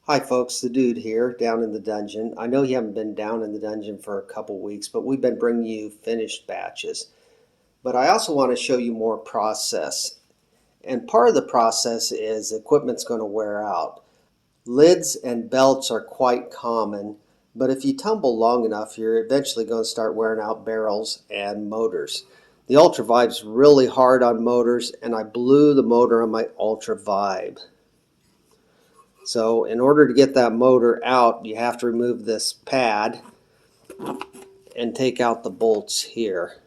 Hi folks, the dude here, down in the dungeon. I know you haven't been down in the dungeon for a couple weeks, but we've been bringing you finished batches. But I also want to show you more process. And part of the process is equipment's going to wear out. Lids and belts are quite common, but if you tumble long enough, you're eventually going to start wearing out barrels and motors. The Ultra Vibe's really hard on motors, and I blew the motor on my Ultra Vibe. So in order to get that motor out, you have to remove this pad and take out the bolts here.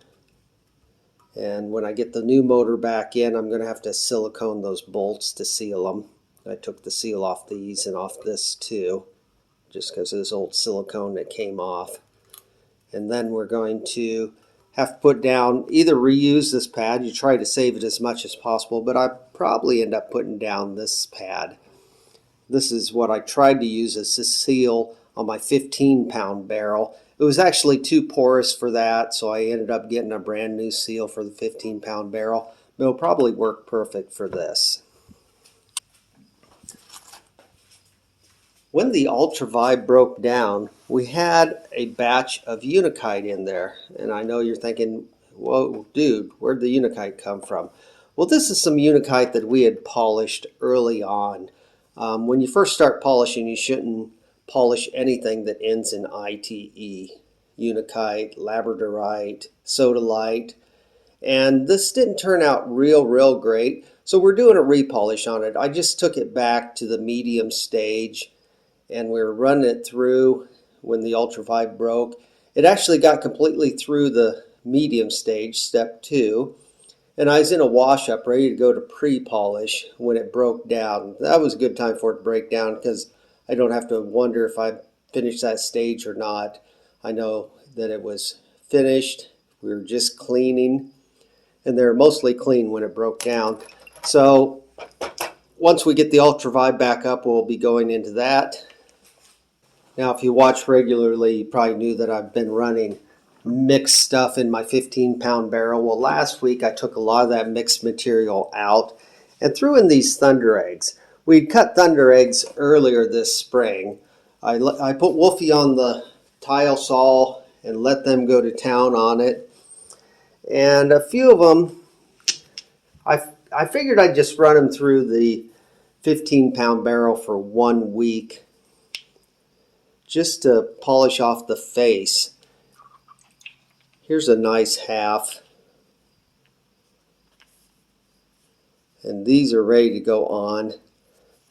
And when I get the new motor back in, I'm going to have to silicone those bolts to seal them. I took the seal off these and off this too, just because of this old silicone that came off. And then we're going to have to put down, either reuse this pad, you try to save it as much as possible, but I probably end up putting down this pad. This is what I tried to use as a seal on my 15-pound barrel. It was actually too porous for that, so I ended up getting a brand new seal for the 15-pound barrel. But it'll probably work perfect for this. When the Ultra Vibe broke down, we had a batch of Unikite in there. And I know you're thinking, whoa, dude, where'd the Unikite come from? Well, this is some Unikite that we had polished early on. When you first start polishing, you shouldn't polish anything that ends in ITE. Unikite, labradorite, sodalite. And this didn't turn out real great. So we're doing a repolish on it. I just took it back to the medium stage and we were running it through when the Ultra Vibe broke. It actually got completely through the medium stage, step 2. And I was in a wash up ready to go to pre-polish when it broke down. That was a good time for it to break down because I don't have to wonder if I finished that stage or not. I know that it was finished. We were just cleaning, and they're mostly clean when it broke down. So once we get the Ultra Vibe back up, we'll be going into that. Now, if you watch regularly, you probably knew that I've been running mixed stuff in my 15-pound barrel. Well, last week I took a lot of that mixed material out and threw in these thunder eggs. We'd cut thunder eggs earlier this spring. I put Wolfie on the tile saw and let them go to town on it. And a few of them, I figured I'd just run them through the 15-pound barrel for 1 week just to polish off the face. Here's a nice half. And these are ready to go on.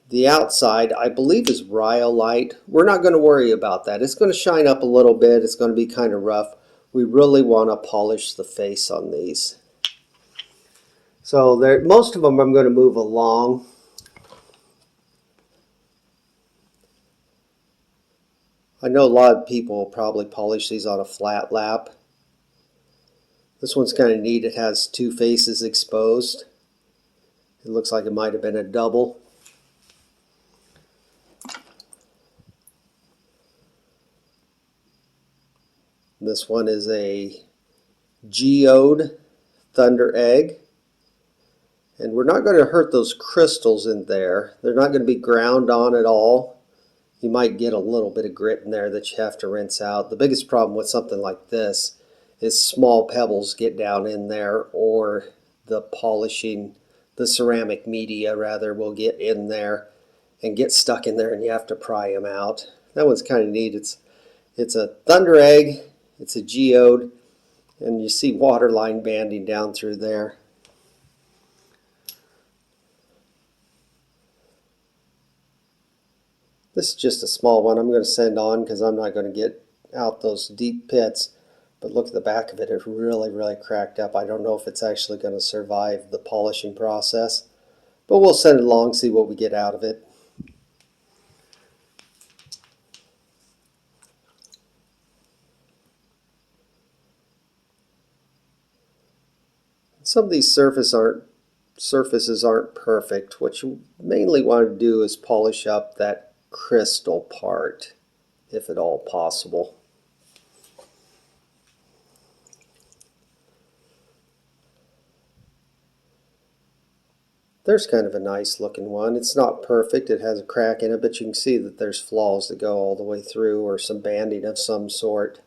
The outside, I believe, is rhyolite. We're not going to worry about that. It's going to shine up a little bit. It's going to be kind of rough. We really want to polish the face on these. So most of them I'm going to move along. I know a lot of people will probably polish these on a flat lap. This one's kind of neat. It has 2 faces exposed. It looks like it might have been a double. This one is a geode thunder egg. And we're not going to hurt those crystals in there. They're not going to be ground on at all. You might get a little bit of grit in there that you have to rinse out. The biggest problem with something like this is small pebbles get down in there, or the polishing, the ceramic media rather, will get in there and get stuck in there and you have to pry them out. That one's kind of neat. It's a thunder egg, it's a geode, and you see waterline banding down through there. This is just a small one I'm going to send on because I'm not going to get out those deep pits. But look at the back of it. It's really cracked up. I don't know if it's actually going to survive the polishing process. But we'll send it along, see what we get out of it. Some of these surfaces aren't perfect. What you mainly want to do is polish up that crystal part, if at all possible. There's kind of a nice looking one. It's not perfect, it has a crack in it, but you can see that there's flaws that go all the way through, or some banding of some sort.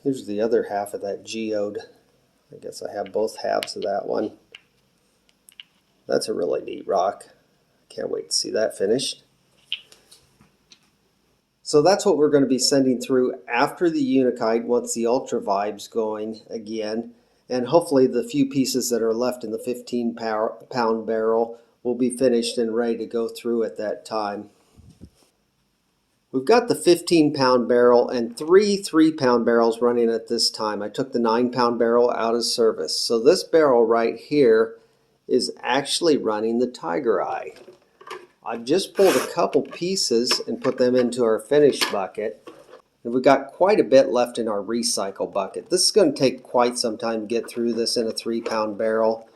Here's the other half of that geode. I guess I have both halves of that one. That's a really neat rock. Can't wait to see that finished. So that's what we're going to be sending through after the Unakite once the Ultra Vibe's going again. And hopefully the few pieces that are left in the 15-pound barrel will be finished and ready to go through at that time. We've got the 15-pound barrel and three 3-pound barrels running at this time. I took the 9-pound barrel out of service. So this barrel right here is actually running the Tiger Eye. I've just pulled a couple pieces and put them into our finish bucket. And we've got quite a bit left in our recycle bucket. This is going to take quite some time to get through this in a 3-pound barrel.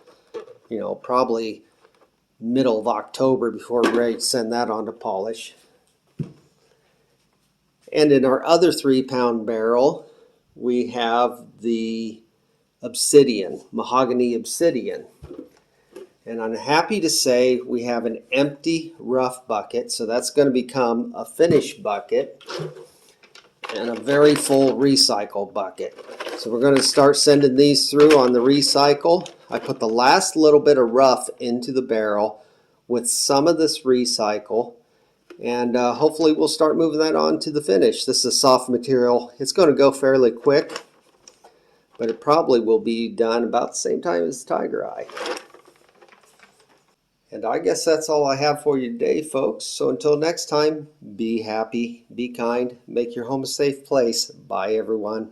You know, probably middle of October before we're ready to send that on to polish. And in our other 3-pound barrel, we have the obsidian, mahogany obsidian. And I'm happy to say we have an empty rough bucket, so that's going to become a finish bucket and a very full recycle bucket. So we're going to start sending these through on the recycle. I put the last little bit of rough into the barrel with some of this recycle, and hopefully we'll start moving that on to the finish. This is a soft material. It's going to go fairly quick, but it probably will be done about the same time as Tiger Eye. And I guess that's all I have for you today, folks. So until next time, be happy, be kind, make your home a safe place. Bye, everyone.